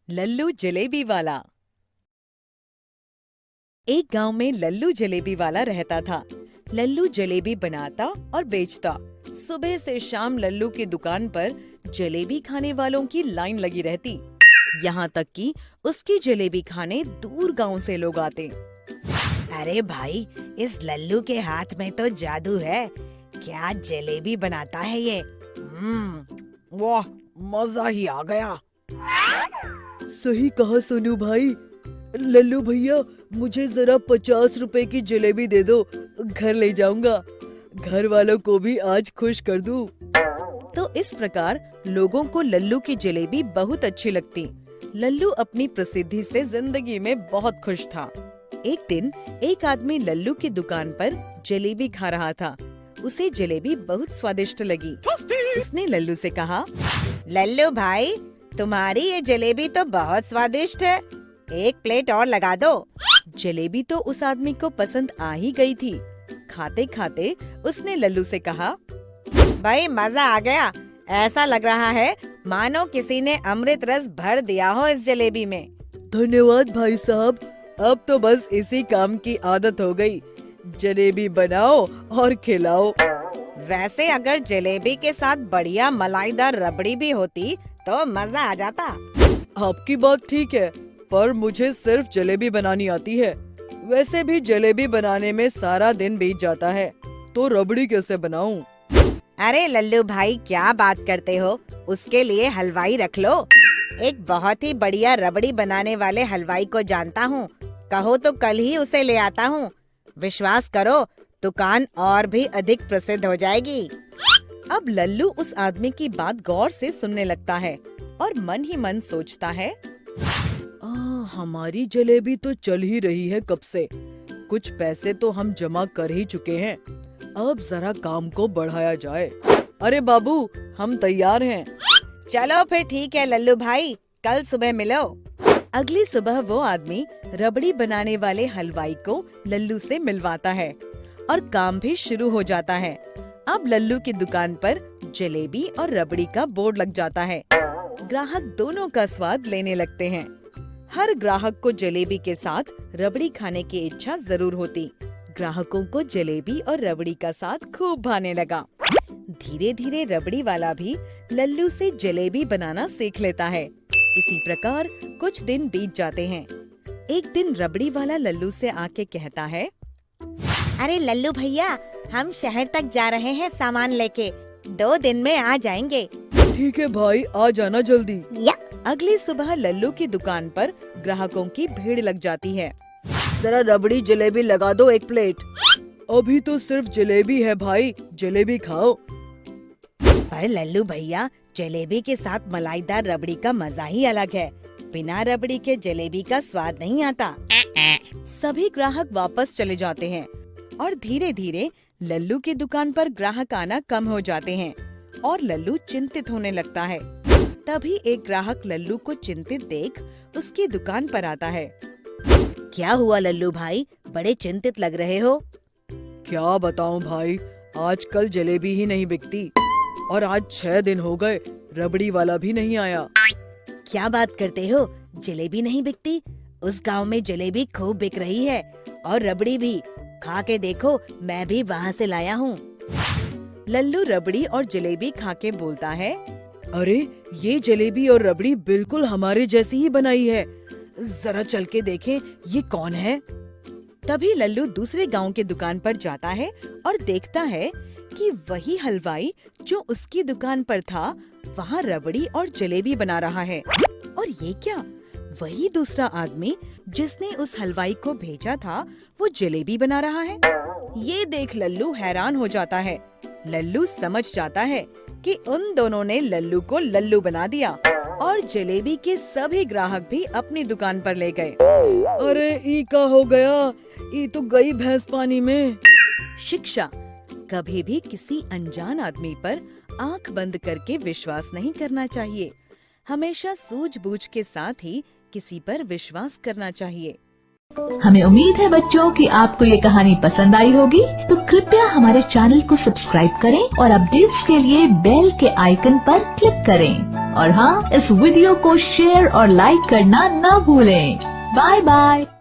लल्लू जलेबी वाला। एक गांव में लल्लू जलेबी वाला रहता था। लल्लू जलेबी बनाता और बेचता। सुबह से शाम लल्लू की दुकान पर जलेबी खाने वालों की लाइन लगी रहती। यहाँ तक कि उसकी जलेबी खाने दूर गांव से लोग आते। अरे भाई, इस लल्लू के हाथ में तो जादू है। क्या जलेबी बनाता है ये। वाह, मजा ही आ गया। सही कहा सोनू भाई। लल्लू भैया, मुझे जरा 50 रुपए की जलेबी दे दो, घर ले जाऊंगा। घर वालों को भी आज खुश कर दूं। तो इस प्रकार लोगों को लल्लू की जलेबी बहुत अच्छी लगती। लल्लू अपनी प्रसिद्धि से जिंदगी में बहुत खुश था। एक दिन एक आदमी लल्लू की दुकान पर जलेबी खा रहा था। उसे जलेबी बहुत स्वादिष्ट लगी। उसने लल्लू से कहा, लल्लू भाई, तुम्हारी ये जलेबी तो बहुत स्वादिष्ट है। एक प्लेट और लगा दो। जलेबी तो उस आदमी को पसंद आ ही गई थी। खाते खाते उसने लल्लू से कहा, भाई मजा आ गया। ऐसा लग रहा है मानो किसी ने अमृत रस भर दिया हो इस जलेबी में। धन्यवाद भाई साहब, अब तो बस इसी काम की आदत हो गई। जलेबी बनाओ और खिलाओ। वैसे अगर जलेबी के साथ बढ़िया मलाईदार रबड़ी भी होती तो मजा आ जाता। आपकी बात ठीक है, पर मुझे सिर्फ जलेबी बनानी आती है। वैसे भी जलेबी बनाने में सारा दिन बीत जाता है, तो रबड़ी कैसे बनाऊं? अरे लल्लू भाई, क्या बात करते हो। उसके लिए हलवाई रख लो। एक बहुत ही बढ़िया रबड़ी बनाने वाले हलवाई को जानता हूँ। कहो तो कल ही उसे ले आता हूँ। विश्वास करो, दुकान और भी अधिक प्रसिद्ध हो जाएगी। अब लल्लू उस आदमी की बात गौर से सुनने लगता है और मन ही मन सोचता है, हमारी जलेबी तो चल ही रही है कब से। कुछ पैसे तो हम जमा कर ही चुके हैं। अब जरा काम को बढ़ाया जाए। अरे बाबू, हम तैयार हैं। चलो फिर ठीक है लल्लू भाई, कल सुबह मिलो। अगली सुबह वो आदमी रबड़ी बनाने वाले हलवाई को लल्लू से मिलवाता है और काम भी शुरू हो जाता है। अब लल्लू की दुकान पर जलेबी और रबड़ी का बोर्ड लग जाता है। ग्राहक दोनों का स्वाद लेने लगते हैं। हर ग्राहक को जलेबी के साथ रबड़ी खाने की इच्छा जरूर होती। ग्राहकों को जलेबी और रबड़ी का साथ खूब भाने लगा। धीरे धीरे रबड़ी वाला भी लल्लू से जलेबी बनाना सीख लेता है। इसी प्रकार कुछ दिन बीत जाते हैं। एक दिन रबड़ी वाला लल्लू से आके कहता है, अरे लल्लू भैया, हम शहर तक जा रहे हैं सामान लेके। 2 दिन में आ जाएंगे। ठीक है भाई, आ जाना जल्दी। अगली सुबह लल्लू की दुकान पर ग्राहकों की भीड़ लग जाती है। जरा रबड़ी जलेबी लगा दो 1 प्लेट। अभी तो सिर्फ जलेबी है भाई, जलेबी खाओ। पर लल्लू भैया, जलेबी के साथ मलाईदार रबड़ी का मजा ही अलग है। बिना रबड़ी के जलेबी का स्वाद नहीं आता। सभी ग्राहक वापस चले जाते हैं और धीरे धीरे लल्लू की दुकान पर ग्राहक आना कम हो जाते हैं और लल्लू चिंतित होने लगता है। तभी एक ग्राहक लल्लू को चिंतित देख उसकी दुकान पर आता है। क्या हुआ लल्लू भाई, बड़े चिंतित लग रहे हो। क्या बताऊं भाई, आजकल जलेबी ही नहीं बिकती और आज 6 दिन हो गए, रबड़ी वाला भी नहीं आया। क्या बात करते हो, जलेबी नहीं बिकती? उस गांव में जलेबी खूब बिक रही है और रबड़ी भी। खा के देखो, मैं भी वहाँ से लाया हूँ। लल्लू रबड़ी और जलेबी खा के बोलता है, अरे ये जलेबी और रबड़ी बिल्कुल हमारे जैसी ही बनाई है। जरा चल के देखें, ये कौन है? तभी लल्लू दूसरे गांव के दुकान पर जाता है और देखता है कि वही हलवाई जो उसकी दुकान पर था, वहाँ रबड़ी और जलेबी बना रहा है। और ये क्या, वही दूसरा आदमी जिसने उस हलवाई को भेजा था, वो जलेबी बना रहा है। ये देख लल्लू हैरान हो जाता है। लल्लू समझ जाता है कि उन दोनों ने लल्लू को लल्लू बना दिया और जलेबी के सभी ग्राहक भी अपनी दुकान पर ले गए। अरे ई का हो गया, ई तो गई भैंस पानी में। शिक्षा: कभी भी किसी अनजान आदमी पर आंख बंद करके विश्वास नहीं करना चाहिए। हमेशा सूझबूझ के साथ ही किसी पर विश्वास करना चाहिए। हमें उम्मीद है बच्चों कि आपको ये कहानी पसंद आई होगी। तो कृपया हमारे चैनल को सब्सक्राइब करें और अपडेट्स के लिए बेल के आइकन पर क्लिक करें। और हाँ, इस वीडियो को शेयर और लाइक करना ना भूलें। Bye bye.